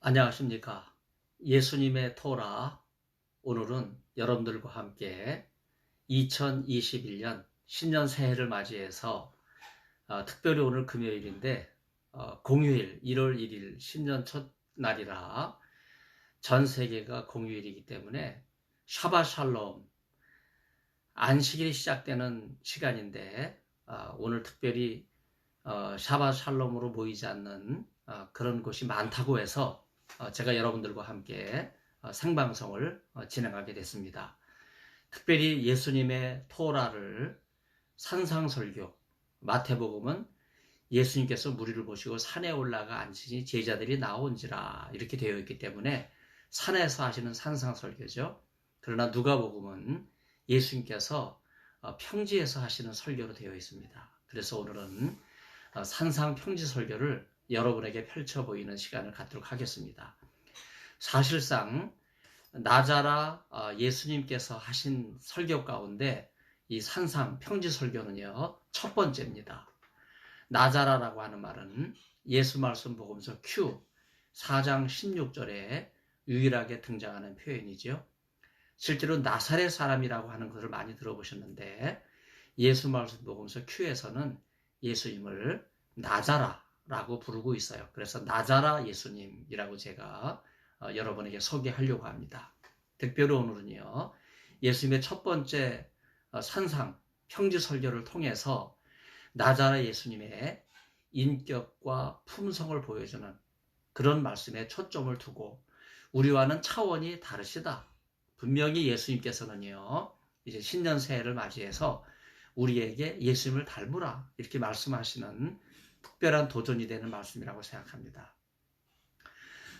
안녕하십니까. 예수님의 토라. 오늘은 여러분들과 함께 2021년 신년 새해를 맞이해서 특별히 오늘 금요일인데 공휴일 1월 1일 신년 첫날이라 전 세계가 공휴일이기 때문에 샤바 샬롬 안식일이 시작되는 시간인데 오늘 특별히 샤바 샬롬으로 모이지 않는 그런 곳이 많다고 해서 제가 여러분들과 함께 생방송을 진행하게 됐습니다. 특별히 예수님의 토라를 산상설교, 마태복음은 예수님께서 무리를 보시고 산에 올라가 앉으니 제자들이 나온지라 이렇게 되어 있기 때문에 산에서 하시는 산상설교죠. 그러나 누가복음은 예수님께서 평지에서 하시는 설교로 되어 있습니다. 그래서 오늘은 산상평지설교를 여러분에게 펼쳐 보이는 시간을 갖도록 하겠습니다. 사실상 나자라 예수님께서 하신 설교 가운데 이 산상평지설교는요 첫 번째입니다. 나자라라고 하는 말은 예수 말씀 복음서 Q 4장 16절에 유일하게 등장하는 표현이죠. 실제로 나사렛 사람이라고 하는 것을 많이 들어보셨는데 예수 말씀 복음서 Q에서는 예수님을 나자라라고 부르고 있어요. 그래서 나자라 예수님이라고 제가 여러분에게 소개하려고 합니다. 특별히 오늘은요, 예수님의 첫 번째 산상 평지 설교를 통해서 나자라 예수님의 인격과 품성을 보여주는 그런 말씀에 초점을 두고 우리와는 차원이 다르시다. 분명히 예수님께서는요, 이제 신년 새해를 맞이해서 우리에게 예수님을 닮으라 이렇게 말씀하시는 특별한 도전이 되는 말씀이라고 생각합니다.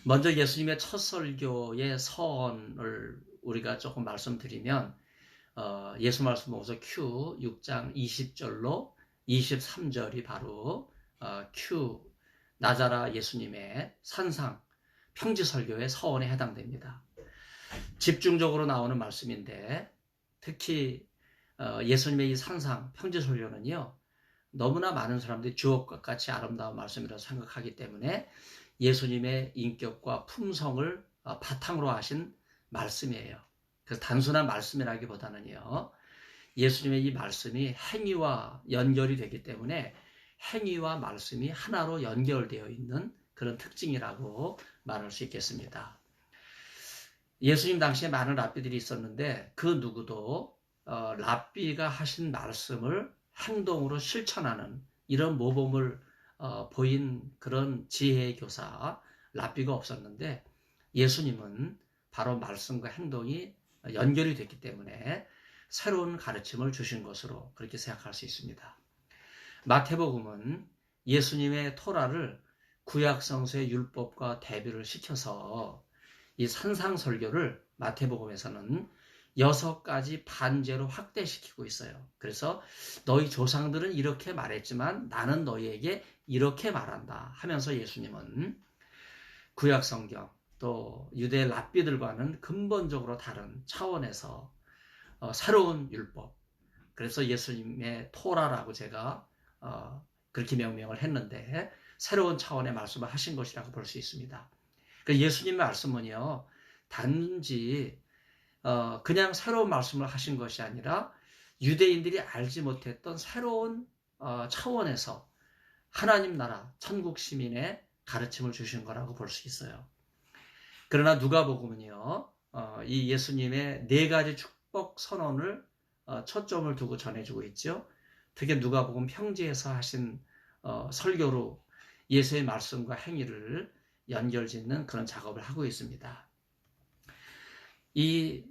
먼저 예수님의 첫 설교의 서언을 우리가 조금 말씀드리면 예수 말씀 복음서 Q 6장 20절로 23절이 바로 Q 나자라 예수님의 산상 평지 설교의 서언에 해당됩니다. 집중적으로 나오는 말씀인데 특히 예수님의 이 산상 평지 설교는요 너무나 많은 사람들이 주옥과 같이 아름다운 말씀이라고 생각하기 때문에 예수님의 인격과 품성을 바탕으로 하신 말씀이에요. 그래서 단순한 말씀이라기보다는요 예수님의 이 말씀이 행위와 연결이 되기 때문에 행위와 말씀이 하나로 연결되어 있는 그런 특징이라고 말할 수 있겠습니다. 예수님 당시에 많은 랍비들이 있었는데 그 누구도 랍비가 하신 말씀을 행동으로 실천하는 이런 모범을 보인 그런 지혜의 교사 랍비가 없었는데 예수님은 바로 말씀과 행동이 연결이 됐기 때문에 새로운 가르침을 주신 것으로 그렇게 생각할 수 있습니다. 마태복음은 예수님의 토라를 구약성서의 율법과 대비를 시켜서 이 산상설교를 마태복음에서는 6가지 반제로 확대시키고 있어요. 그래서 너희 조상들은 이렇게 말했지만 나는 너희에게 이렇게 말한다 하면서 예수님은 구약성경 또 유대 랍비들과는 근본적으로 다른 차원에서 새로운 율법, 그래서 예수님의 토라라고 제가 그렇게 명명을 했는데 새로운 차원의 말씀을 하신 것이라고 볼 수 있습니다. 예수님의 말씀은요 단지 그냥 새로운 말씀을 하신 것이 아니라 유대인들이 알지 못했던 새로운 차원에서 하나님 나라 천국 시민의 가르침을 주신 거라고 볼 수 있어요. 그러나 누가복음은요 이 예수님의 4가지 축복 선언을 초점을 두고 전해주고 있죠. 특히 누가복음 평지에서 하신 설교로 예수의 말씀과 행위를 연결짓는 그런 작업을 하고 있습니다. 이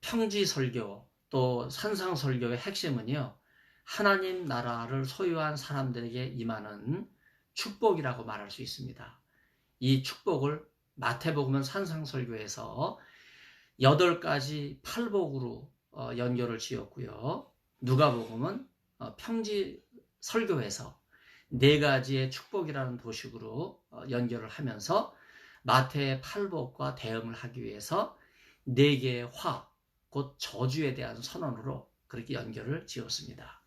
평지 설교 또 산상 설교의 핵심은요 하나님 나라를 소유한 사람들에게 임하는 축복이라고 말할 수 있습니다. 이 축복을 마태복음은 산상 설교에서 8가지 팔복으로 연결을 지었고요. 누가복음은 평지 설교에서 4가지의 축복이라는 도식으로 연결을 하면서 마태의 팔복과 대응을 하기 위해서 4개의 화, 곧 저주에 대한 선언으로 그렇게 연결을 지었습니다.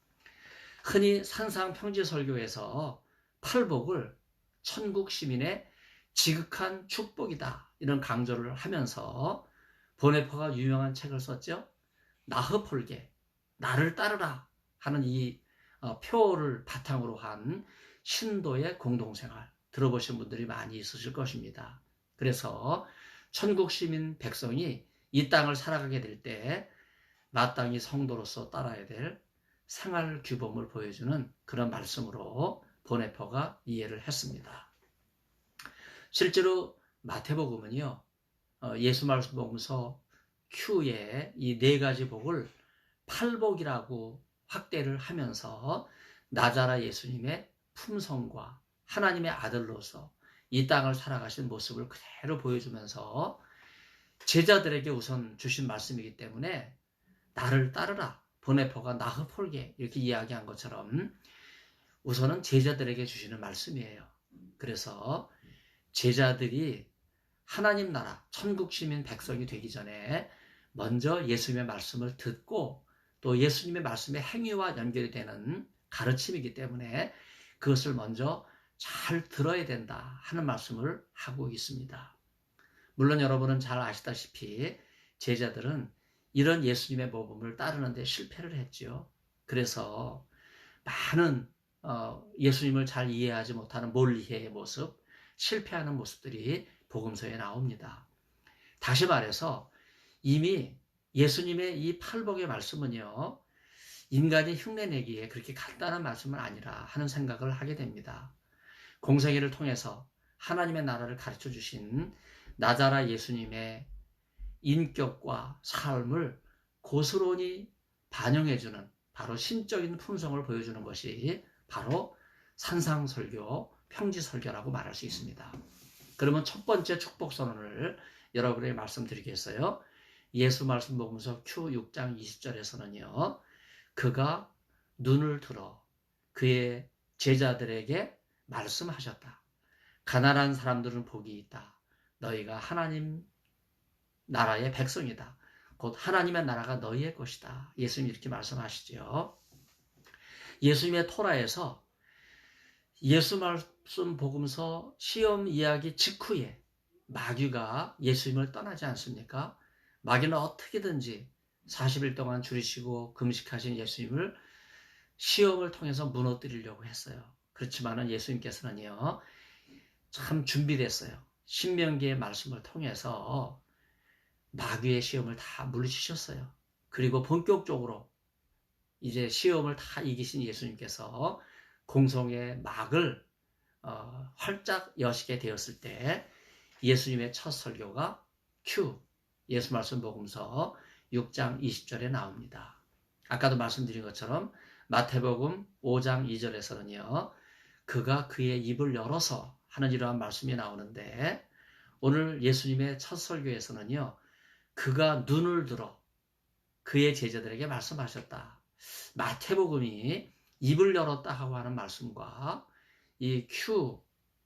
흔히 산상평지설교에서 팔복을 천국 시민의 지극한 축복이다. 이런 강조를 하면서 보네퍼가 유명한 책을 썼죠. 나흐폴게, 나를 따르라 하는 이 표어를 바탕으로 한 신도의 공동생활 들어보신 분들이 많이 있으실 것입니다. 그래서 천국 시민 백성이 이 땅을 살아가게 될 때 마땅히 성도로서 따라야 될 생활 규범을 보여주는 그런 말씀으로 보네퍼가 이해를 했습니다. 실제로 마태복음은요, 예수 말씀 복음서 Q의 이 네 가지 복을 팔복이라고 확대를 하면서 나자라 예수님의 품성과 하나님의 아들로서 이 땅을 살아가신 모습을 그대로 보여주면서 제자들에게 우선 주신 말씀이기 때문에 나를 따르라. 보네퍼가 나흐폴게 이렇게 이야기한 것처럼 우선은 제자들에게 주시는 말씀이에요. 그래서 제자들이 하나님 나라, 천국 시민 백성이 되기 전에 먼저 예수님의 말씀을 듣고 또 예수님의 말씀의 행위와 연결이 되는 가르침이기 때문에 그것을 먼저 잘 들어야 된다 하는 말씀을 하고 있습니다. 물론 여러분은 잘 아시다시피 제자들은 이런 예수님의 모범을 따르는데 실패를 했죠. 그래서 많은 예수님을 잘 이해하지 못하는 몰이해의 모습, 실패하는 모습들이 복음서에 나옵니다. 다시 말해서 이미 예수님의 이 팔복의 말씀은요, 인간이 흉내내기에 그렇게 간단한 말씀은 아니라 하는 생각을 하게 됩니다. 공생애를 통해서 하나님의 나라를 가르쳐 주신 나자라 예수님의 인격과 삶을 고스란히 반영해주는 바로 신적인 품성을 보여주는 것이 바로 산상설교, 평지설교라고 말할 수 있습니다. 그러면 첫 번째 축복선언을 여러분에게 말씀드리겠어요. 예수 말씀 복음서 Q 6장 20절에서는요. 그가 눈을 들어 그의 제자들에게 말씀하셨다. 가난한 사람들은 복이 있다. 너희가 하나님 나라의 백성이다. 곧 하나님의 나라가 너희의 것이다. 예수님이 이렇게 말씀하시죠. 예수님의 토라에서 예수 말씀 복음서 시험 이야기 직후에 마귀가 예수님을 떠나지 않습니까? 마귀는 어떻게든지 40일 동안 줄이시고 금식하신 예수님을 시험을 통해서 무너뜨리려고 했어요. 그렇지만은 예수님께서는요, 참 준비됐어요. 신명기의 말씀을 통해서 마귀의 시험을 다 물리치셨어요. 그리고 본격적으로 이제 시험을 다 이기신 예수님께서 공성의 막을 활짝 여시게 되었을 때 예수님의 첫 설교가 Q, 예수 말씀 복음서 6장 20절에 나옵니다. 아까도 말씀드린 것처럼 마태복음 5장 2절에서는요. 그가 그의 입을 열어서 하는 이러한 말씀이 나오는데 오늘 예수님의 첫 설교에서는요. 그가 눈을 들어 그의 제자들에게 말씀하셨다. 마태복음이 입을 열었다 하고 하는 말씀과 이 Q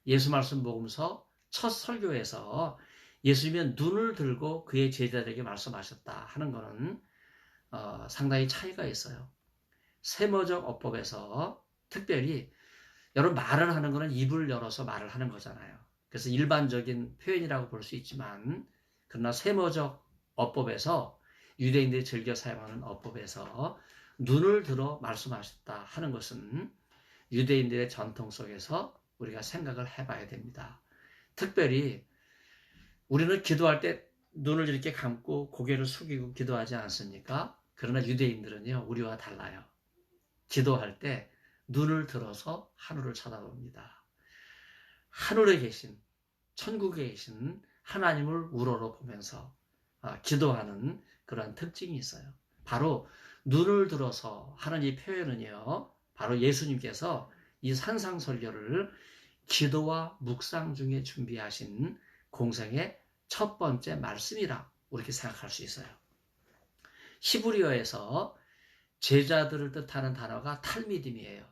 예수 말씀 복음서 첫 설교에서 예수님이 눈을 들고 그의 제자들에게 말씀하셨다 하는 것은 상당히 차이가 있어요. 세모적 어법에서 특별히 여러분 말을 하는 것은 입을 열어서 말을 하는 거잖아요. 그래서 일반적인 표현이라고 볼 수 있지만 그러나 세모적 어법에서 유대인들이 즐겨 사용하는 어법에서 눈을 들어 말씀하셨다 하는 것은 유대인들의 전통 속에서 우리가 생각을 해봐야 됩니다. 특별히 우리는 기도할 때 눈을 이렇게 감고 고개를 숙이고 기도하지 않습니까? 그러나 유대인들은요, 우리와 달라요. 기도할 때 눈을 들어서 하늘을 쳐다봅니다. 하늘에 계신, 천국에 계신 하나님을 우러러 보면서 기도하는 그런 특징이 있어요. 바로 눈을 들어서 하는 이 표현은요, 바로 예수님께서 이 산상설교를 기도와 묵상 중에 준비하신 공생의 첫 번째 말씀이라 이렇게 생각할 수 있어요. 히브리어에서 제자들을 뜻하는 단어가 탈미딤이에요.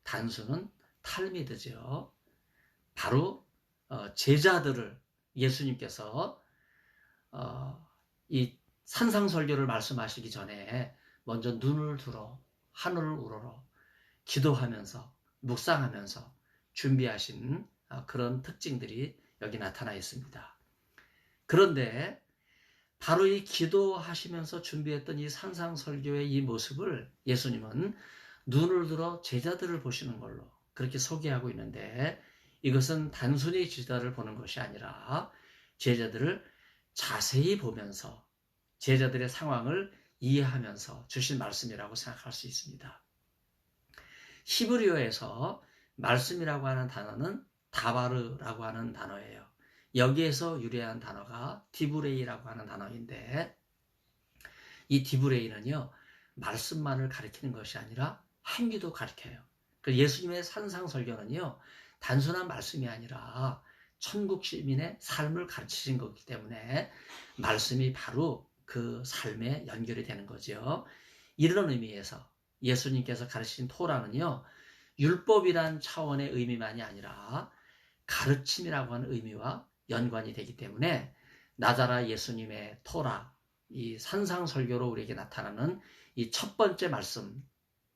단수는 탈미드죠. 바로 제자들을 예수님께서 이 산상설교를 말씀하시기 전에 먼저 눈을 들어 하늘을 우러러 기도하면서 묵상하면서 준비하신 그런 특징들이 여기 나타나 있습니다. 그런데 바로 이 기도하시면서 준비했던 이 산상설교의 이 모습을 예수님은 눈을 들어 제자들을 보시는 걸로 그렇게 소개하고 있는데, 이것은 단순히 제자를 보는 것이 아니라 제자들을 자세히 보면서 제자들의 상황을 이해하면서 주신 말씀이라고 생각할 수 있습니다. 히브리어에서 말씀이라고 하는 단어는 다바르라고 하는 단어예요. 여기에서 유래한 단어가 디브레이라고 하는 단어인데, 이 디브레이는요, 말씀만을 가리키는 것이 아니라 행위도 가리켜요. 예수님의 산상설교는요, 단순한 말씀이 아니라 천국 시민의 삶을 가르치신 거기 때문에 말씀이 바로 그 삶에 연결이 되는 거죠. 이런 의미에서 예수님께서 가르치신 토라는요, 율법이란 차원의 의미만이 아니라 가르침이라고 하는 의미와 연관이 되기 때문에 나자라 예수님의 토라, 이 산상설교로 우리에게 나타나는 이 첫 번째 말씀,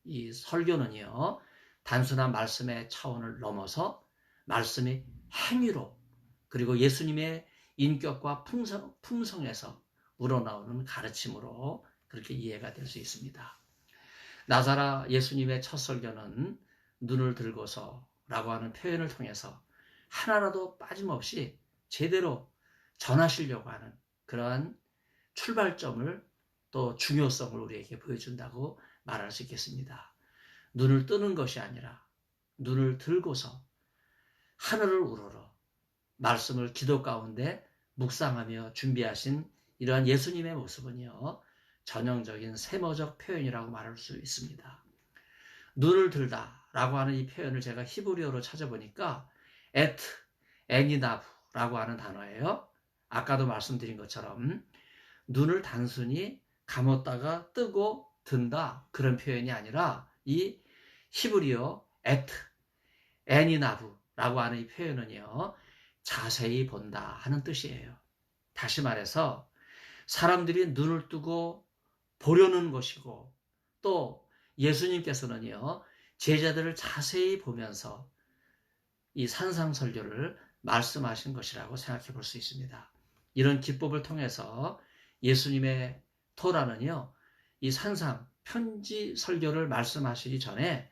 이 설교는요, 단순한 말씀의 차원을 넘어서 말씀이 행위로, 그리고 예수님의 인격과 품성에서 우러나오는 가르침으로 그렇게 이해가 될 수 있습니다. 나자라 예수님의 첫 설교는 눈을 들고서라고 하는 표현을 통해서 하나라도 빠짐없이 제대로 전하시려고 하는 그러한 출발점을, 또 중요성을 우리에게 보여준다고 말할 수 있겠습니다. 눈을 뜨는 것이 아니라 눈을 들고서 하늘을 우러러 말씀을 기도 가운데 묵상하며 준비하신 이러한 예수님의 모습은요, 전형적인 세모적 표현이라고 말할 수 있습니다. 눈을 들다라고 하는 이 표현을 제가 히브리어로 찾아보니까 에트, 애니나브라고 하는 단어예요. 아까도 말씀드린 것처럼 눈을 단순히 감았다가 뜨고 든다, 그런 표현이 아니라 이 히브리어 에트, 애니나브라고 하는 이 표현은요, 자세히 본다 하는 뜻이에요. 다시 말해서 사람들이 눈을 뜨고 보려는 것이고, 또 예수님께서는요, 제자들을 자세히 보면서 이 산상설교를 말씀하신 것이라고 생각해 볼 수 있습니다. 이런 기법을 통해서 예수님의 토라는요, 이 산상 편지 설교를 말씀하시기 전에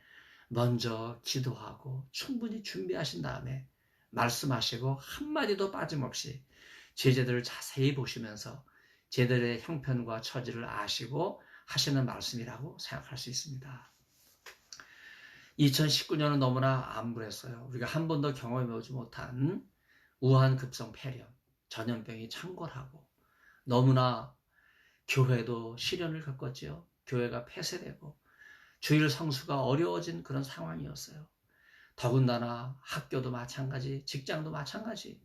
먼저 기도하고 충분히 준비하신 다음에 말씀하시고 한마디도 빠짐없이 제자들을 자세히 보시면서 제자들의 형편과 처지를 아시고 하시는 말씀이라고 생각할 수 있습니다. 2019년은 너무나 암울했어요. 우리가 한 번도 경험해보지 못한 우한 급성 폐렴, 전염병이 창궐하고 너무나 교회도 시련을 겪었지요. 교회가 폐쇄되고 주일 성수가 어려워진 그런 상황이었어요. 더군다나 학교도 마찬가지, 직장도 마찬가지,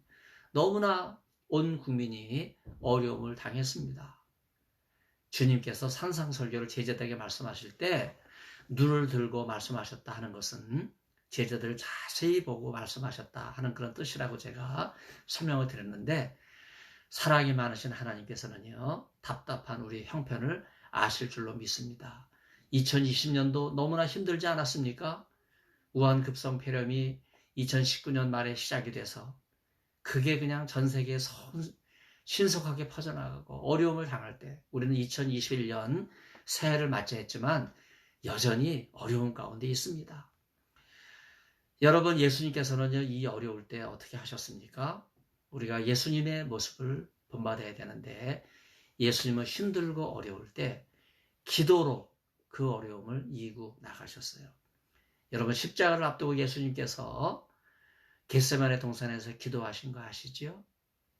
너무나 온 국민이 어려움을 당했습니다. 주님께서 산상설교를 제자들에게 말씀하실 때 눈을 들고 말씀하셨다 하는 것은 제자들을 자세히 보고 말씀하셨다 하는 그런 뜻이라고 제가 설명을 드렸는데, 사랑이 많으신 하나님께서는요, 답답한 우리 형편을 아실 줄로 믿습니다. 2020년도 너무나 힘들지 않았습니까? 우한 급성 폐렴이 2019년 말에 시작이 돼서 그게 그냥 전 세계에 신속하게 퍼져나가고 어려움을 당할 때, 우리는 2021년 새해를 맞이했지만 여전히 어려움 가운데 있습니다. 여러분, 예수님께서는요, 이 어려울 때 어떻게 하셨습니까? 우리가 예수님의 모습을 본받아야 되는데, 예수님은 힘들고 어려울 때 기도로 그 어려움을 이기고 나가셨어요. 여러분, 십자가를 앞두고 예수님께서 겟세마네 동산에서 기도하신 거 아시죠?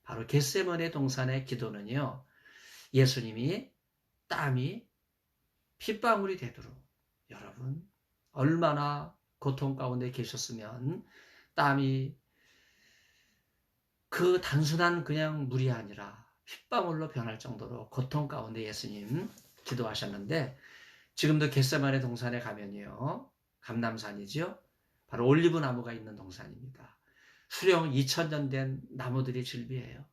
바로 겟세마네 동산의 기도는요, 예수님이 땀이 핏방울이 되도록, 여러분 얼마나 고통 가운데 계셨으면 땀이 그 단순한 그냥 물이 아니라 핏방울로 변할 정도로 고통 가운데 예수님 기도하셨는데, 지금도 겟세마네 동산에 가면요, 감람산이죠, 바로 올리브 나무가 있는 동산입니다. 수령 2000년 된 나무들이 즐비해요.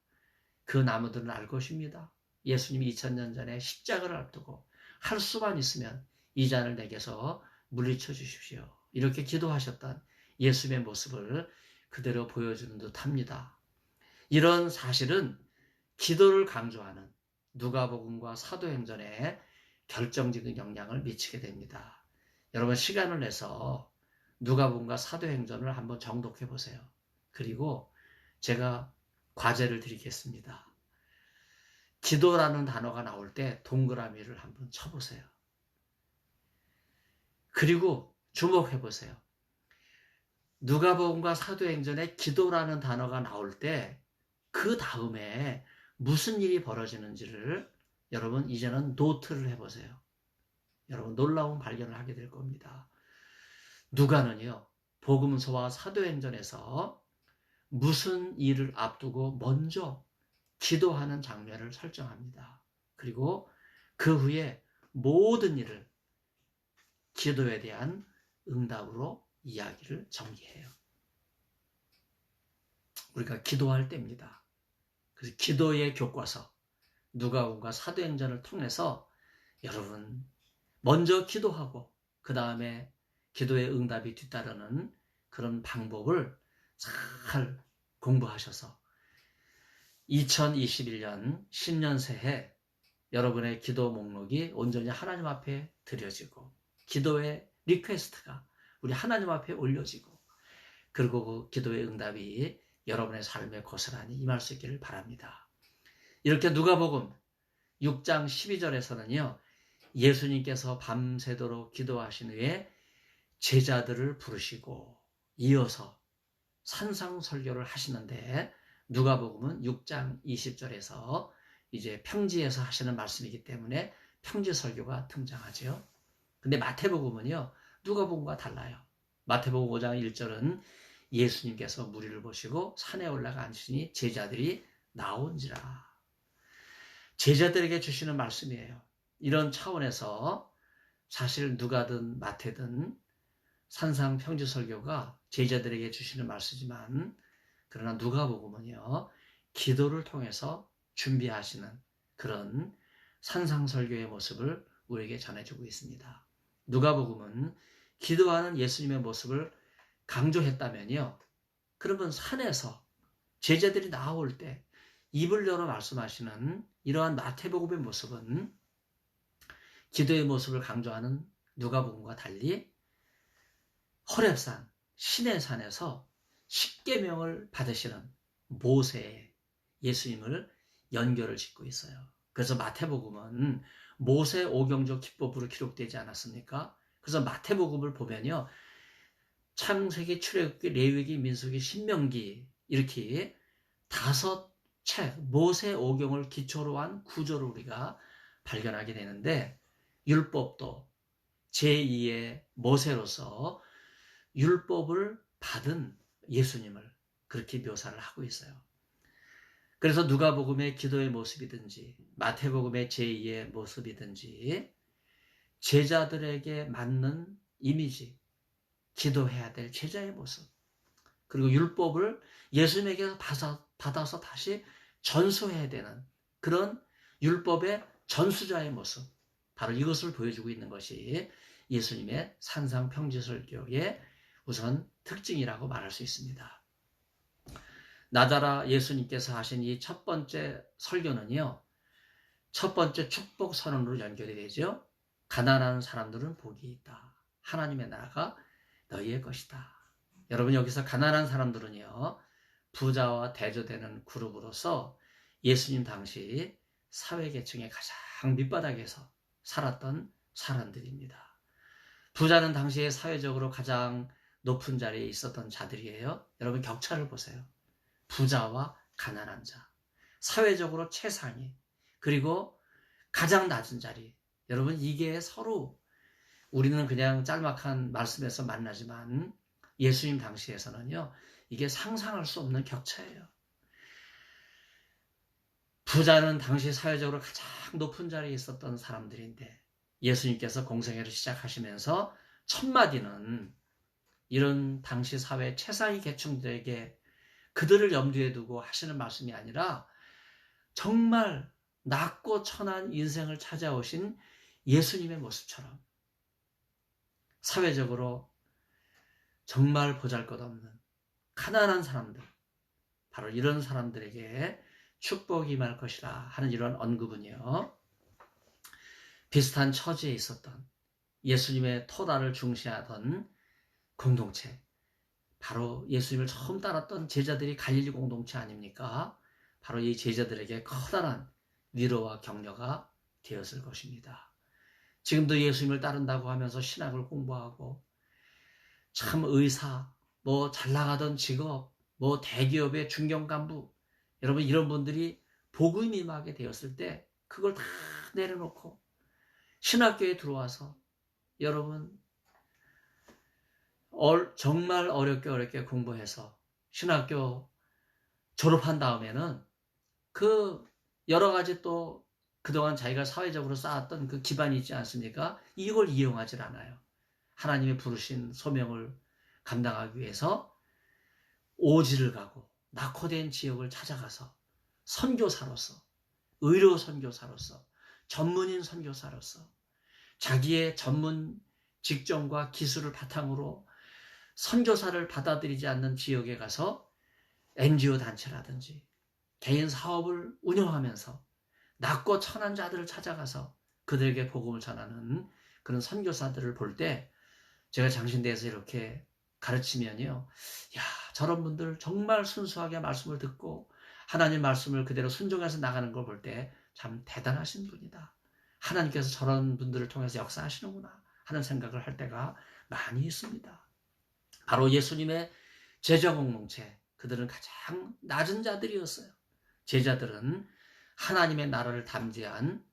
그 나무들은 알 것입니다. 예수님이 2000년 전에 십자가를 앞두고 할 수만 있으면 이 잔을 내게서 물리쳐 주십시오, 이렇게 기도하셨던 예수님의 모습을 그대로 보여주는 듯합니다. 이런 사실은 기도를 강조하는 누가복음과 사도행전에 결정적인 영향을 미치게 됩니다. 여러분 시간을 내서 누가복음과 사도행전을 한번 정독해 보세요. 그리고 제가 과제를 드리겠습니다. 기도라는 단어가 나올 때 동그라미를 한번 쳐보세요. 그리고 주목해 보세요. 누가복음과 사도행전에 기도라는 단어가 나올 때 그 다음에 무슨 일이 벌어지는지를 여러분 이제는 노트를 해보세요. 여러분 놀라운 발견을 하게 될 겁니다. 누가는요, 복음서와 사도행전에서 무슨 일을 앞두고 먼저 기도하는 장면을 설정합니다. 그리고 그 후에 모든 일을 기도에 대한 응답으로 이야기를 전개해요. 우리가 기도할 때입니다. 그래서 기도의 교과서, 누가복음과 사도행전을 통해서 여러분 먼저 기도하고 그 다음에 기도의 응답이 뒤따르는 그런 방법을 잘 공부하셔서 2021년 신년 새해 여러분의 기도 목록이 온전히 하나님 앞에 드려지고 기도의 리퀘스트가 우리 하나님 앞에 올려지고 그리고 그 기도의 응답이 여러분의 삶에 고스란히 임할 수 있기를 바랍니다. 이렇게 누가복음 6장 12절에서는요. 예수님께서 밤새도록 기도하신 후에 제자들을 부르시고 이어서 산상설교를 하시는데 누가복음은 6장 20절에서 이제 평지에서 하시는 말씀이기 때문에 평지설교가 등장하죠. 근데 마태복음은요. 누가복음과 달라요. 마태복음 5장 1절은 예수님께서 무리를 보시고 산에 올라가 앉으시니 제자들이 나온지라. 제자들에게 주시는 말씀이에요. 이런 차원에서 사실 누가든 마태든 산상 평지설교가 제자들에게 주시는 말씀이지만 그러나 누가복음은요. 기도를 통해서 준비하시는 그런 산상설교의 모습을 우리에게 전해주고 있습니다. 누가복음은 기도하는 예수님의 모습을 강조했다면요. 그러면 산에서 제자들이 나올 때 입을 열어 말씀하시는 이러한 마태복음의 모습은 기도의 모습을 강조하는 누가복음과 달리 호렙산, 시내산에서 십계명을 받으시는 모세의 예수님을 연결을 짓고 있어요. 그래서 마태복음은 모세 오경적 기법으로 기록되지 않았습니까? 그래서 마태복음을 보면요. 창세기, 출애굽기, 레위기, 민수기, 신명기 이렇게 5책 모세 오경을 기초로 한 구조를 우리가 발견하게 되는데 율법도 제2의 모세로서 율법을 받은 예수님을 그렇게 묘사를 하고 있어요. 그래서 누가복음의 기도의 모습이든지 마태복음의 제2의 모습이든지 제자들에게 맞는 이미지, 기도해야 될 제자의 모습, 그리고 율법을 예수님에게서 받아서 다시 전수해야 되는 그런 율법의 전수자의 모습, 바로 이것을 보여주고 있는 것이 예수님의 산상평지설교의 우선 특징이라고 말할 수 있습니다. 나자라 예수님께서 하신 이 첫 번째 설교는요. 첫 번째 축복 선언으로 연결이 되죠. 가난한 사람들은 복이 있다. 하나님의 나라가 너희의 것이다. 여러분 여기서 가난한 사람들은요. 부자와 대조되는 그룹으로서 예수님 당시 사회계층의 가장 밑바닥에서 살았던 사람들입니다. 부자는 당시에 사회적으로 가장 높은 자리에 있었던 자들이에요. 여러분 격차를 보세요. 부자와 가난한 자, 사회적으로 최상위, 그리고 가장 낮은 자리. 여러분 이게 서로 우리는 그냥 짤막한 말씀에서 만나지만 예수님 당시에서는요. 이게 상상할 수 없는 격차예요. 부자는 당시 사회적으로 가장 높은 자리에 있었던 사람들인데 예수님께서 공생애를 시작하시면서 첫 마디는 이런 당시 사회 최상위 계층들에게 그들을 염두에 두고 하시는 말씀이 아니라 정말 낮고 천한 인생을 찾아오신 예수님의 모습처럼 사회적으로 정말 보잘것없는 가난한 사람들, 바로 이런 사람들에게 축복이 임할 것이라 하는 이런 언급은요. 비슷한 처지에 있었던 예수님의 토라를 중시하던 공동체, 바로 예수님을 처음 따랐던 제자들이 갈릴리 공동체 아닙니까? 바로 이 제자들에게 커다란 위로와 격려가 되었을 것입니다. 지금도 예수님을 따른다고 하면서 신학을 공부하고 참 의사, 뭐 잘 나가던 직업, 뭐 대기업의 중견 간부, 여러분 이런 분들이 복음이 임하게 되었을 때 그걸 다 내려놓고 신학교에 들어와서 여러분 정말 어렵게 공부해서 신학교 졸업한 다음에는 그 여러 가지 또 그동안 자기가 사회적으로 쌓았던 그 기반이 있지 않습니까? 이걸 이용하질 않아요. 하나님의 부르신 소명을 감당하기 위해서 오지를 가고 낙후된 지역을 찾아가서 선교사로서, 의료 선교사로서, 전문인 선교사로서 자기의 전문 직종과 기술을 바탕으로 선교사를 받아들이지 않는 지역에 가서 NGO 단체라든지 개인 사업을 운영하면서 낮고 천한 자들을 찾아가서 그들에게 복음을 전하는 그런 선교사들을 볼 때 제가 장신대에서 이렇게 가르치면요. 야, 저런 분들 정말 순수하게 말씀을 듣고 하나님 말씀을 그대로 순종해서 나가는 걸 볼 때 참 대단하신 분이다. 하나님께서 저런 분들을 통해서 역사하시는구나 하는 생각을 할 때가 많이 있습니다. 바로 예수님의 제자 공동체, 그들은 가장 낮은 자들이었어요. 제자들은 하나님의 나라를 담대한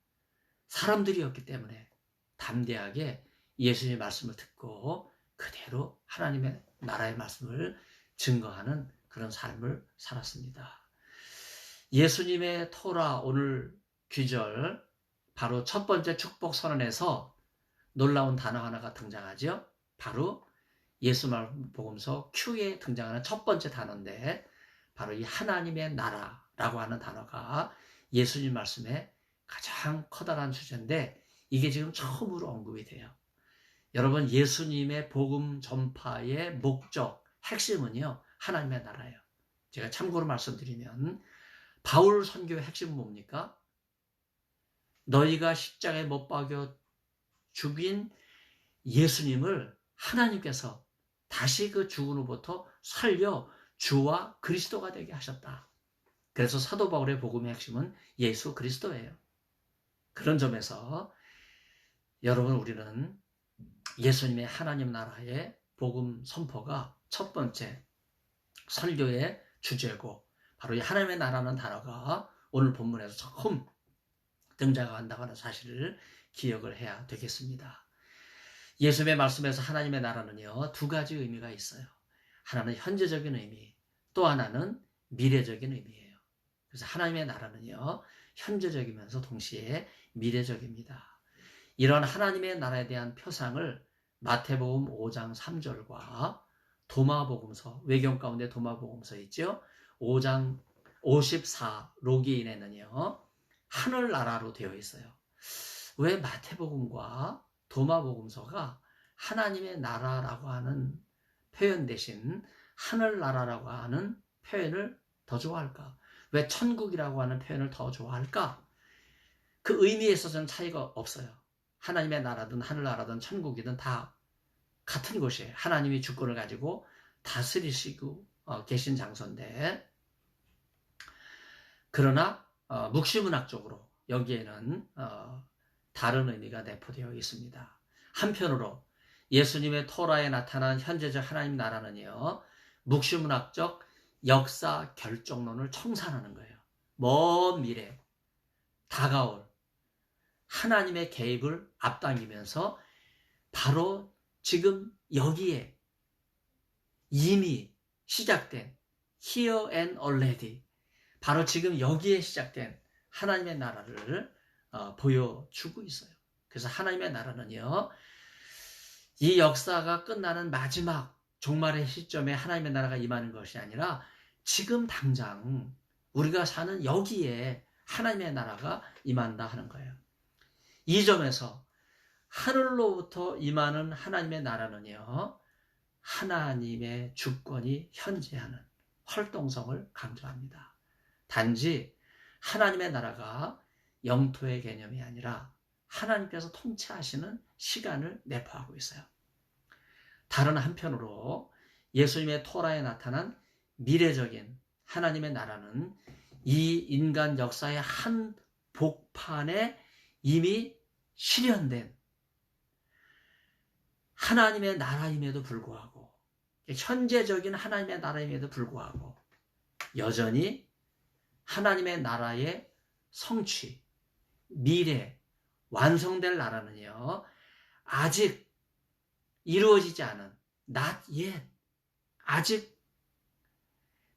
사람들이었기 때문에 담대하게 예수님의 말씀을 듣고 그대로 하나님의 나라의 말씀을 증거하는 그런 삶을 살았습니다. 예수님의 토라 오늘 귀절, 바로 첫 번째 축복 선언에서 놀라운 단어 하나가 등장하죠. 바로 예수말 복음서 Q에 등장하는 첫 번째 단어인데 바로 이 하나님의 나라라고 하는 단어가 예수님 말씀에 가장 커다란 주제인데 이게 지금 처음으로 언급이 돼요. 여러분 예수님의 복음 전파의 목적, 핵심은요. 하나님의 나라예요. 제가 참고로 말씀드리면 바울 선교의 핵심은 뭡니까? 너희가 십자가에 못 박여 죽인 예수님을 하나님께서 다시 그 죽은 후부터 살려 주와 그리스도가 되게 하셨다. 그래서 사도 바울의 복음의 핵심은 예수 그리스도예요. 그런 점에서 여러분 우리는 예수님의 하나님 나라의 복음 선포가 첫 번째 설교의 주제고 바로 이 하나님의 나라는 단어가 오늘 본문에서 처음 등장한다고 하는 사실을 기억을 해야 되겠습니다. 예수님의 말씀에서 하나님의 나라는요, 두 가지 의미가 있어요. 하나는 현재적인 의미, 또 하나는 미래적인 의미예요. 그래서 하나님의 나라는요, 현재적이면서 동시에 미래적입니다. 이런 하나님의 나라에 대한 표상을 마태복음 5장 3절과 도마복음서, 외경 가운데 도마복음서 있죠? 5장 54 로기인에는요, 하늘나라로 되어 있어요. 왜 마태복음과 도마복음서가 하나님의 나라라고 하는 표현 대신 하늘나라라고 하는 표현을 더 좋아할까? 왜 천국이라고 하는 표현을 더 좋아할까? 그 의미에 있어서는 차이가 없어요. 하나님의 나라든 하늘나라든 천국이든 다 같은 곳이에요. 하나님이 주권을 가지고 다스리시고 계신 장소인데 그러나 묵시문학적으로 여기에는 다른 의미가 내포되어 있습니다. 한편으로 예수님의 토라에 나타난 현재적 하나님 나라는요. 묵시문학적 역사 결정론을 청산하는 거예요. 먼 미래, 다가올 하나님의 개입을 앞당기면서 바로 지금 여기에 이미 시작된 here and already 바로 지금 여기에 시작된 하나님의 나라를 보여주고 있어요. 그래서 하나님의 나라는요. 이 역사가 끝나는 마지막 종말의 시점에 하나님의 나라가 임하는 것이 아니라 지금 당장 우리가 사는 여기에 하나님의 나라가 임한다 하는 거예요. 이 점에서 하늘로부터 임하는 하나님의 나라는요. 하나님의 주권이 현재하는 활동성을 강조합니다. 단지 하나님의 나라가 영토의 개념이 아니라 하나님께서 통치하시는 시간을 내포하고 있어요. 다른 한편으로 예수님의 토라에 나타난 미래적인 하나님의 나라는 이 인간 역사의 한 복판에 이미 실현된 하나님의 나라임에도 불구하고, 현재적인 하나님의 나라임에도 불구하고 여전히 하나님의 나라의 성취, 미래, 완성될 나라는요, 아직 이루어지지 않은, not yet, 아직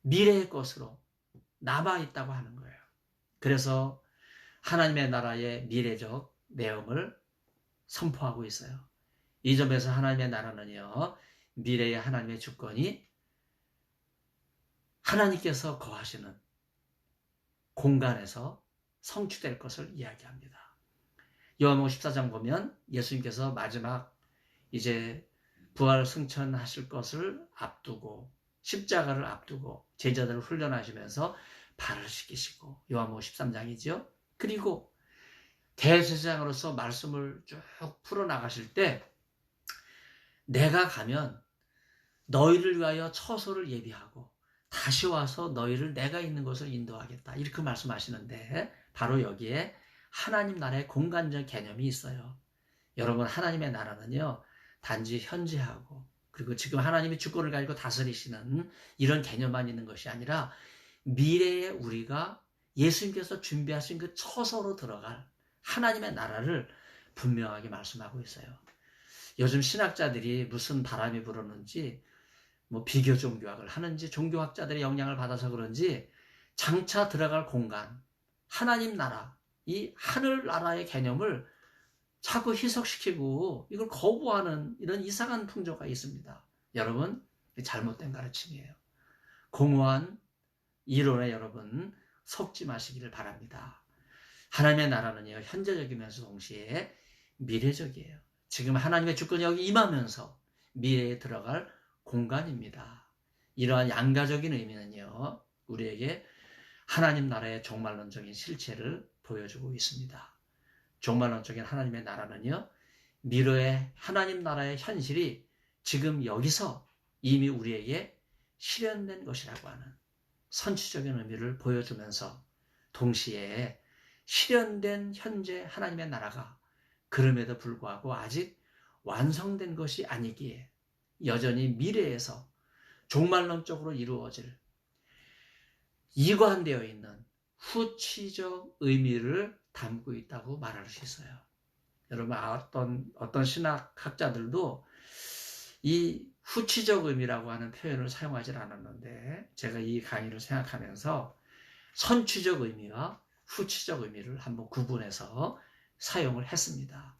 미래의 것으로 남아있다고 하는 거예요. 그래서 하나님의 나라의 미래적 내용을 선포하고 있어요. 이 점에서 하나님의 나라는요, 미래의 하나님의 주권이 하나님께서 거하시는 공간에서 성취될 것을 이야기합니다. 요한복음 14장 보면 예수님께서 마지막 이제 부활 승천하실 것을 앞두고 십자가를 앞두고 제자들을 훈련하시면서 발을 씻기시고, 요한복음 13장이죠. 그리고 대제사장으로서 말씀을 쭉 풀어나가실 때 내가 가면 너희를 위하여 처소를 예비하고 다시 와서 너희를 내가 있는 곳을 인도하겠다, 이렇게 말씀하시는데, 바로 여기에 하나님 나라의 공간적 개념이 있어요. 여러분, 하나님의 나라는요, 단지 현재하고 그리고 지금 하나님이 주권을 가지고 다스리시는 이런 개념만 있는 것이 아니라 미래에 우리가 예수님께서 준비하신 그 처소로 들어갈 하나님의 나라를 분명하게 말씀하고 있어요. 요즘 신학자들이 무슨 바람이 불었는지, 뭐 비교 종교학을 하는지 종교학자들의 영향을 받아서 그런지 장차 들어갈 공간, 하나님 나라, 이 하늘 나라의 개념을 자꾸 희석시키고 이걸 거부하는 이런 이상한 풍조가 있습니다. 여러분, 잘못된 가르침이에요. 공허한 이론에 여러분 속지 마시기를 바랍니다. 하나님의 나라는요, 현재적이면서 동시에 미래적이에요. 지금 하나님의 주권이 여기 임하면서 미래에 들어갈 공간입니다. 이러한 양가적인 의미는요, 우리에게 하나님 나라의 종말론적인 실체를 보여주고 있습니다. 종말론적인 하나님의 나라는요, 미래의 하나님 나라의 현실이 지금 여기서 이미 우리에게 실현된 것이라고 하는 선취적인 의미를 보여주면서 동시에 실현된 현재 하나님의 나라가 그럼에도 불구하고 아직 완성된 것이 아니기에 여전히 미래에서 종말론적으로 이루어질 이관되어 있는 후치적 의미를 담고 있다고 말할 수 있어요. 여러분, 어떤 신학학자들도 이 후치적 의미라고 하는 표현을 사용하지 않았는데, 제가 이 강의를 생각하면서 선취적 의미와 후치적 의미를 한번 구분해서 사용을 했습니다.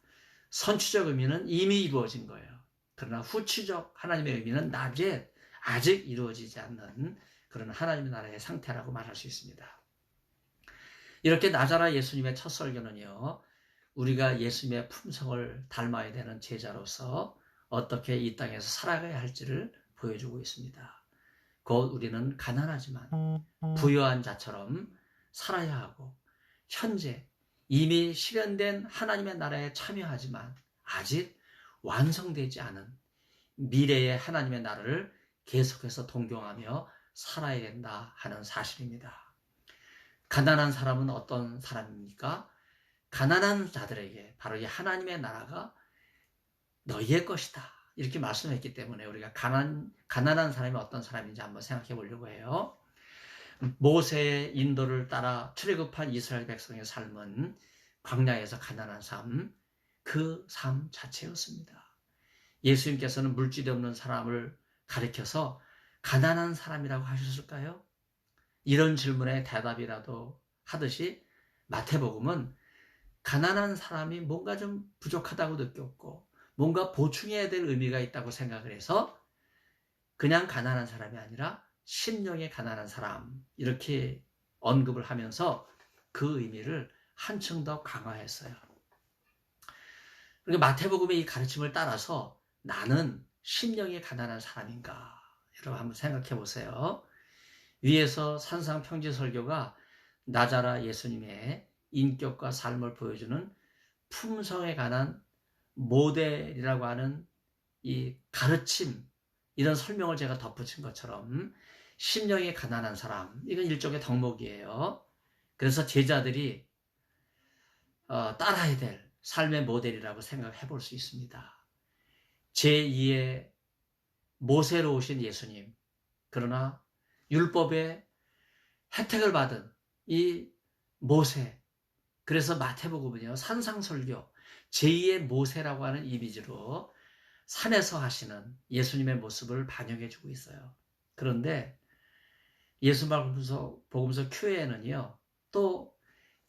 선취적 의미는 이미 이루어진 거예요. 그러나 후치적 하나님의 의미는 낮에 아직 이루어지지 않는 그런 하나님의 나라의 상태라고 말할 수 있습니다. 이렇게 나자라 예수님의 첫 설교는요, 우리가 예수님의 품성을 닮아야 되는 제자로서 어떻게 이 땅에서 살아가야 할지를 보여주고 있습니다. 곧 우리는 가난하지만 부유한 자처럼 살아야 하고, 현재 이미 실현된 하나님의 나라에 참여하지만 아직 완성되지 않은 미래의 하나님의 나라를 계속해서 동경하며 살아야 된다 하는 사실입니다. 가난한 사람은 어떤 사람입니까? 가난한 자들에게 바로 이 하나님의 나라가 너희의 것이다, 이렇게 말씀했기 때문에 우리가 가난한 사람이 어떤 사람인지 한번 생각해 보려고 해요. 모세의 인도를 따라 출애굽한 이스라엘 백성의 삶은 광야에서 가난한 삶, 그 삶 자체였습니다. 예수님께서는 물질이 없는 사람을 가리켜서 가난한 사람이라고 하셨을까요? 이런 질문에 대답이라도 하듯이 마태복음은 가난한 사람이 뭔가 좀 부족하다고 느꼈고 뭔가 보충해야 될 의미가 있다고 생각을 해서 그냥 가난한 사람이 아니라 심령의 가난한 사람, 이렇게 언급을 하면서 그 의미를 한층 더 강화했어요. 그러니까 마태복음의 이 가르침을 따라서 나는 심령이 가난한 사람인가, 여러분 한번 생각해 보세요. 위에서 산상평지 설교가 나자라 예수님의 인격과 삶을 보여주는 품성에 관한 모델이라고 하는 이 가르침, 이런 설명을 제가 덧붙인 것처럼 심령이 가난한 사람, 이건 일종의 덕목이에요. 그래서 제자들이 따라야 될 삶의 모델이라고 생각해 볼 수 있습니다. 제2의 모세로 오신 예수님, 그러나 율법의 혜택을 받은 이 모세, 그래서 마태복음은요, 산상설교, 제2의 모세라고 하는 이미지로 산에서 하시는 예수님의 모습을 반영해주고 있어요. 그런데 예수복음서 Q에는요, 또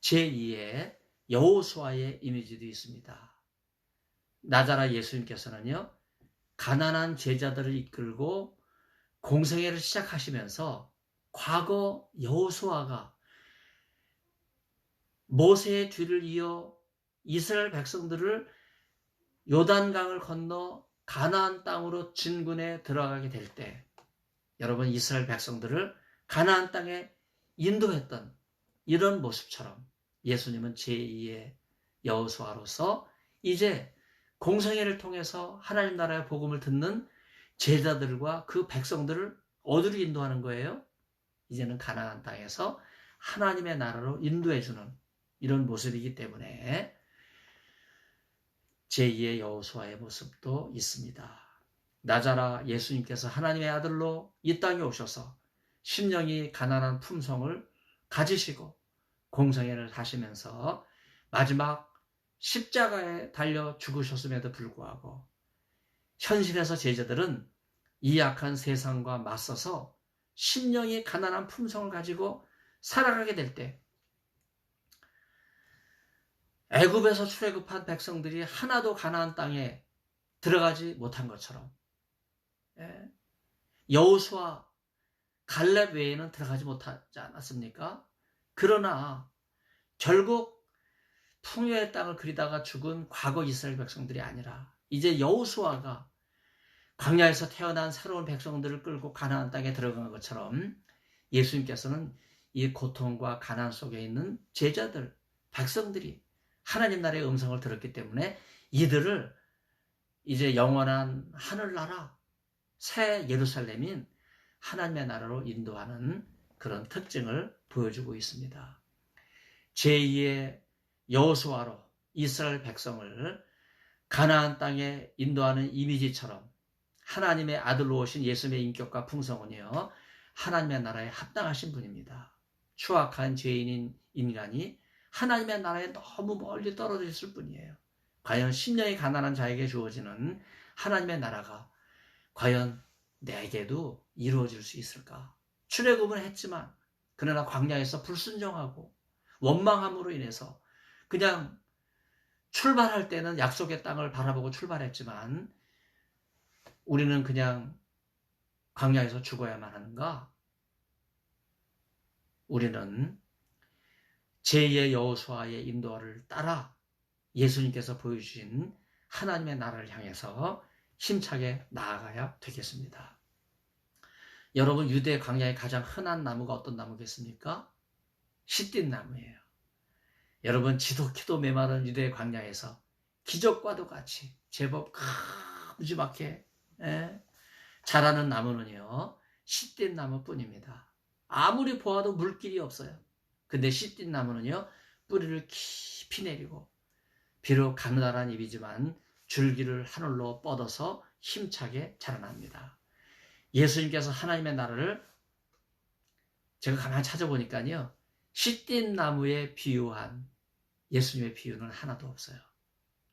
제2의 여호수아의 이미지도 있습니다. 나자라 예수님께서는요, 가난한 제자들을 이끌고 공생애를 시작하시면서 과거 여호수아가 모세의 뒤를 이어 이스라엘 백성들을 요단강을 건너 가나안 땅으로 진군에 들어가게 될 때, 여러분, 이스라엘 백성들을 가나안 땅에 인도했던 이런 모습처럼 예수님은 제2의 여호수아로서 이제 공생애를 통해서 하나님 나라의 복음을 듣는 제자들과 그 백성들을 어디로 인도하는 거예요? 이제는 가나안 땅에서 하나님의 나라로 인도해주는 이런 모습이기 때문에 제2의 여호수아의 모습도 있습니다. 나자라 예수님께서 하나님의 아들로 이 땅에 오셔서 심령이 가난한 품성을 가지시고 공생애를 하시면서 마지막 십자가에 달려 죽으셨음에도 불구하고 현실에서 제자들은 이 악한 세상과 맞서서 심령이 가난한 품성을 가지고 살아가게 될 때, 애굽에서 출애굽한 백성들이 하나도 가나안 땅에 들어가지 못한 것처럼 여호수아, 갈렙 외에는 들어가지 못하지 않았습니까? 그러나 결국 풍요의 땅을 그리다가 죽은 과거 이스라엘 백성들이 아니라 이제 여호수아가 광야에서 태어난 새로운 백성들을 끌고 가나안 땅에 들어간 것처럼 예수님께서는 이 고통과 가난 속에 있는 제자들, 백성들이 하나님 나라의 음성을 들었기 때문에 이들을 이제 영원한 하늘나라, 새 예루살렘인 하나님의 나라로 인도하는 그런 특징을 보여주고 있습니다. 제2의 여호수아로 이스라엘 백성을 가나안 땅에 인도하는 이미지처럼 하나님의 아들로 오신 예수님의 인격과 풍성은요, 하나님의 나라에 합당하신 분입니다. 추악한 죄인인 인간이 하나님의 나라에 너무 멀리 떨어져 있을 뿐이에요. 과연 심령이 가난한 자에게 주어지는 하나님의 나라가 과연 내게도 이루어질 수 있을까? 출애굽은 했지만 그러나 광야에서 불순종하고 원망함으로 인해서 그냥 출발할 때는 약속의 땅을 바라보고 출발했지만 우리는 그냥 광야에서 죽어야만 하는가? 우리는 제2의 여호수아의 인도를 따라 예수님께서 보여주신 하나님의 나라를 향해서 힘차게 나아가야 되겠습니다. 여러분, 유대 광야의 가장 흔한 나무가 어떤 나무겠습니까? 시띠나무예요. 여러분, 지독히도 메마른 유대 광야에서 기적과도 같이 제법 큼지막하게 자라는 나무는요, 시띠나무뿐입니다. 아무리 보아도 물길이 없어요. 근데 시띠나무는요, 뿌리를 깊이 내리고 비록 가느다란 잎이지만 줄기를 하늘로 뻗어서 힘차게 자라납니다. 예수님께서 하나님의 나라를 제가 가만히 찾아보니까요, 시띠나무에 비유한 예수님의 비유는 하나도 없어요.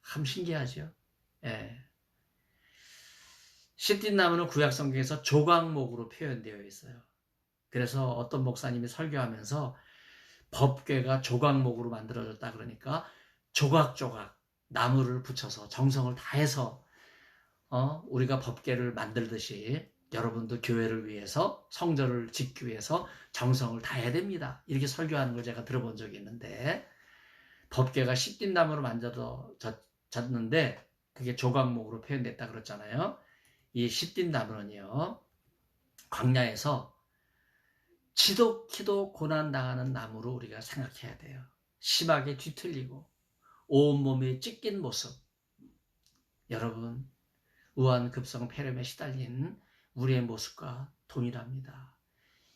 참 신기하죠? 예. 시띠나무는 구약성경에서 조각목으로 표현되어 있어요. 그래서 어떤 목사님이 설교하면서 법궤가 조각목으로 만들어졌다 그러니까 조각조각 나무를 붙여서 정성을 다해서 우리가 법궤를 만들듯이 여러분도 교회를 위해서 성전을 짓기 위해서 정성을 다해야 됩니다. 이렇게 설교하는 걸 제가 들어본 적이 있는데 법궤가 시띠나무로 만들어졌는데 그게 조각목으로 표현됐다 그랬잖아요. 이 시띠나무는요, 광야에서 지독히도 고난당하는 나무로 우리가 생각해야 돼요. 심하게 뒤틀리고 온몸이 찢긴 모습. 여러분, 우환급성 폐렴에 시달린 우리의 모습과 동일합니다.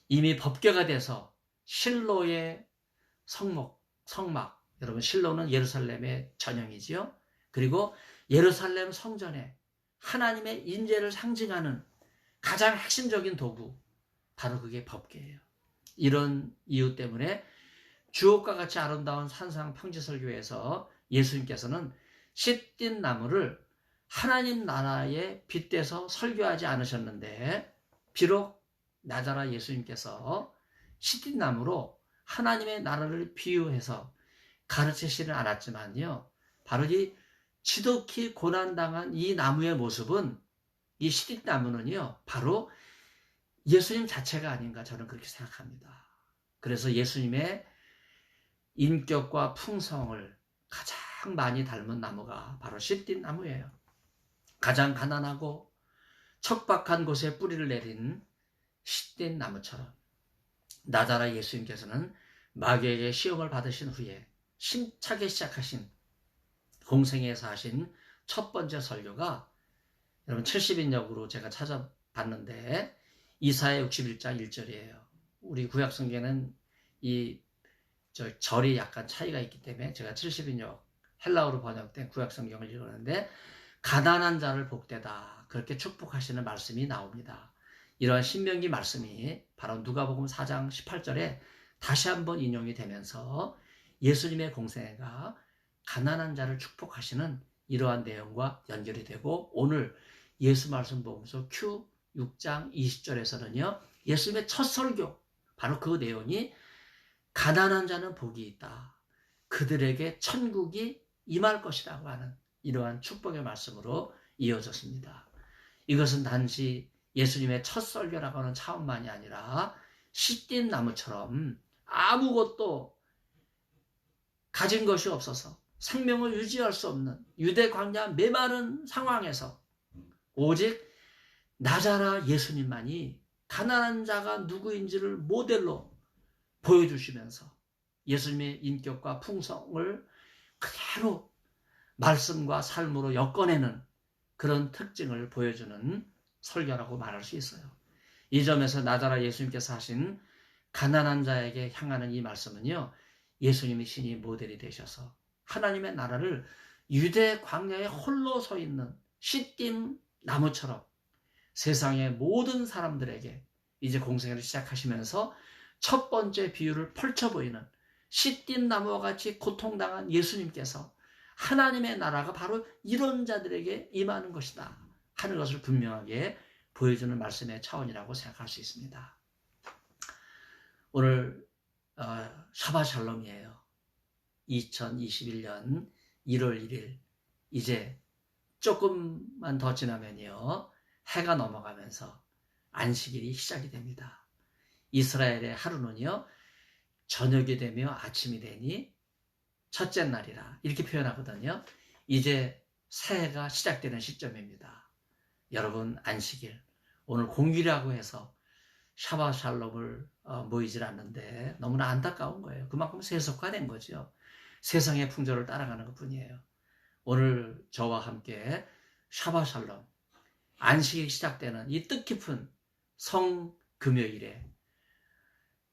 이미 법궤가 돼서 실로의 성막, 여러분 실로는 예루살렘의 전형이지요. 그리고 예루살렘 성전에 하나님의 인재를 상징하는 가장 핵심적인 도구, 바로 그게 법궤예요. 이런 이유 때문에 주옥과 같이 아름다운 산상 평지설교에서 예수님께서는 씨띤 나무를 하나님 나라에 빗대서 설교하지 않으셨는데, 비록 나자라 예수님께서 씨띤 나무로 하나님의 나라를 비유해서 가르치지는 않았지만요, 바로 이 지독히 고난당한 이 나무의 모습은, 이 씨띤 나무는요, 바로 예수님 자체가 아닌가, 저는 그렇게 생각합니다. 그래서 예수님의 인격과 풍성을 가장 많이 닮은 나무가 바로 씨띤 나무예요. 가장 가난하고 척박한 곳에 뿌리를 내린 씨띤 나무처럼 나자라 예수님께서는 마귀에게 시험을 받으신 후에 힘차게 시작하신 공생에서 하신 첫 번째 설교가, 여러분 70인역으로 제가 찾아봤는데 이사야 61장 1절이에요. 우리 구약성경에는 이 절이 약간 차이가 있기 때문에 제가 70인역 헬라어로 번역된 구약성경을 읽었는데, 가난한 자를 복되다, 그렇게 축복하시는 말씀이 나옵니다. 이러한 신명기 말씀이 바로 누가복음 4장 18절에 다시 한번 인용이 되면서 예수님의 공생애가 가난한 자를 축복하시는 이러한 내용과 연결이 되고, 오늘 예수 말씀 보면서 Q 6장 20절에서는요, 예수님의 첫 설교, 바로 그 내용이 가난한 자는 복이 있다, 그들에게 천국이 임할 것이라고 하는 이러한 축복의 말씀으로 이어졌습니다. 이것은 단지 예수님의 첫 설교라고 하는 차원만이 아니라 씨띤 나무처럼 아무것도 가진 것이 없어서 생명을 유지할 수 없는 유대 광야 메마른 상황에서 오직 나자라 예수님만이 가난한 자가 누구인지를 모델로 보여주시면서 예수님의 인격과 풍성을 그대로 말씀과 삶으로 엮어내는 그런 특징을 보여주는 설교라고 말할 수 있어요. 이 점에서 나자라 예수님께서 하신 가난한 자에게 향하는 이 말씀은요, 예수님이 신이 모델이 되셔서 하나님의 나라를 유대 광야에 홀로 서 있는 씨띤 나무처럼 세상의 모든 사람들에게 이제 공생애를 시작하시면서 첫 번째 비유를 펼쳐 보이는 씨띤 나무와 같이 고통당한 예수님께서 하나님의 나라가 바로 이런 자들에게 임하는 것이다 하는 것을 분명하게 보여주는 말씀의 차원이라고 생각할 수 있습니다. 오늘 샤바 샬롬이에요. 2021년 1월 1일, 이제 조금만 더 지나면요, 해가 넘어가면서 안식일이 시작이 됩니다. 이스라엘의 하루는요, 저녁이 되며 아침이 되니 첫째 날이라 이렇게 표현하거든요. 이제 새해가 시작되는 시점입니다. 여러분, 안식일, 오늘 공휴일이라고 해서 샤바 샬롬을 모이질 않는데 너무나 안타까운 거예요. 그만큼 세속화된 거죠. 세상의 풍조를 따라가는 것뿐이에요. 오늘 저와 함께 샤바 샬롬, 안식일이 시작되는 이 뜻깊은 성금요일에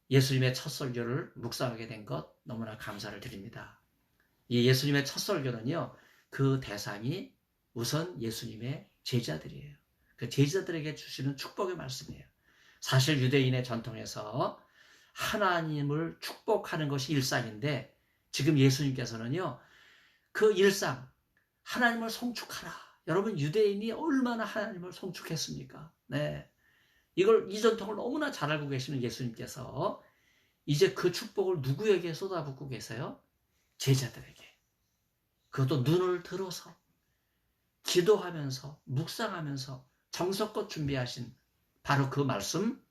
예수님의 첫 설교를 묵상하게 된 것 너무나 감사를 드립니다. 이 예수님의 첫 설교는요, 그 대상이 우선 예수님의 제자들이에요. 그 제자들에게 주시는 축복의 말씀이에요. 사실 유대인의 전통에서 하나님을 축복하는 것이 일상인데, 지금 예수님께서는요, 그 일상, 하나님을 송축하라. 여러분, 유대인이 얼마나 하나님을 송축했습니까? 네. 이 전통을 너무나 잘 알고 계시는 예수님께서 이제 그 축복을 누구에게 쏟아붓고 계세요? 제자들에게. 그것도 눈을 들어서, 기도하면서, 묵상하면서 정성껏 준비하신 바로 그 말씀,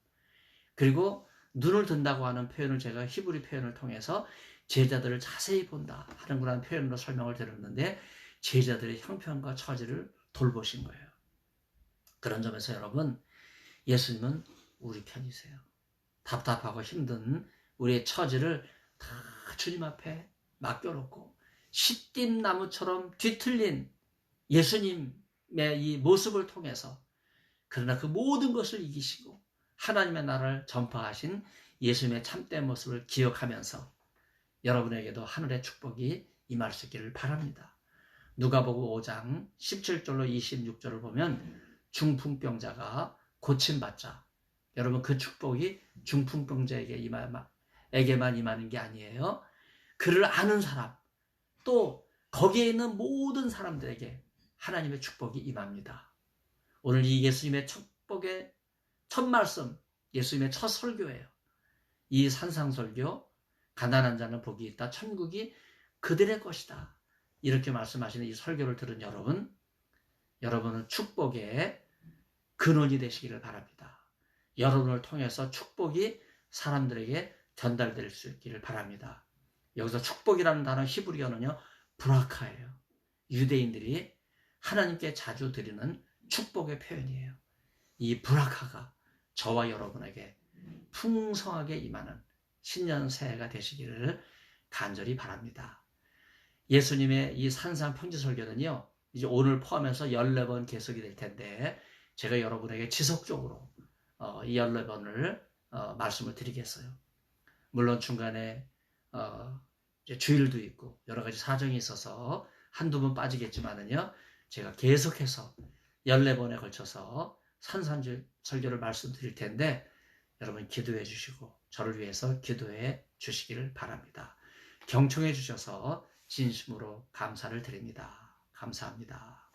그리고 눈을 든다고 하는 표현을 제가 히브리 표현을 통해서 제자들을 자세히 본다 하는 그런 표현으로 설명을 드렸는데, 제자들의 형편과 처지를 돌보신 거예요. 그런 점에서 여러분, 예수님은 우리 편이세요. 답답하고 힘든 우리의 처지를 다 주님 앞에 맡겨놓고 시띠나무처럼 뒤틀린 예수님의 이 모습을 통해서 그러나 그 모든 것을 이기시고 하나님의 나라를 전파하신 예수님의 참된 모습을 기억하면서 여러분에게도 하늘의 축복이 임할 수 있기를 바랍니다. 누가복음 5장 17절로 26절을 보면 중풍병자가 고침받자, 여러분 그 축복이 중풍병자에게만 임하는 게 아니에요. 그를 아는 사람, 또 거기에 있는 모든 사람들에게 하나님의 축복이 임합니다. 오늘 이 예수님의 축복의 첫 말씀, 예수님의 첫 설교예요. 이 산상설교, 가난한 자는 복이 있다, 천국이 그들의 것이다, 이렇게 말씀하시는 이 설교를 들은 여러분은 축복의 근원이 되시기를 바랍니다. 여러분을 통해서 축복이 사람들에게 전달될 수 있기를 바랍니다. 여기서 축복이라는 단어 히브리어는요, 브라카예요. 유대인들이 하나님께 자주 드리는 축복의 표현이에요. 이 브라카가 저와 여러분에게 풍성하게 임하는 신년 새해가 되시기를 간절히 바랍니다. 예수님의 이 산상 편지 설교는요, 이제 오늘 포함해서 14번 계속이 될 텐데, 제가 여러분에게 지속적으로 이 14번을 말씀을 드리겠어요. 물론 중간에 이제 주일도 있고 여러 가지 사정이 있어서 한두 번 빠지겠지만은요, 제가 계속해서 14번에 걸쳐서 산상설교를 말씀드릴 텐데, 여러분 기도해 주시고 저를 위해서 기도해 주시기를 바랍니다. 경청해 주셔서 진심으로 감사를 드립니다. 감사합니다.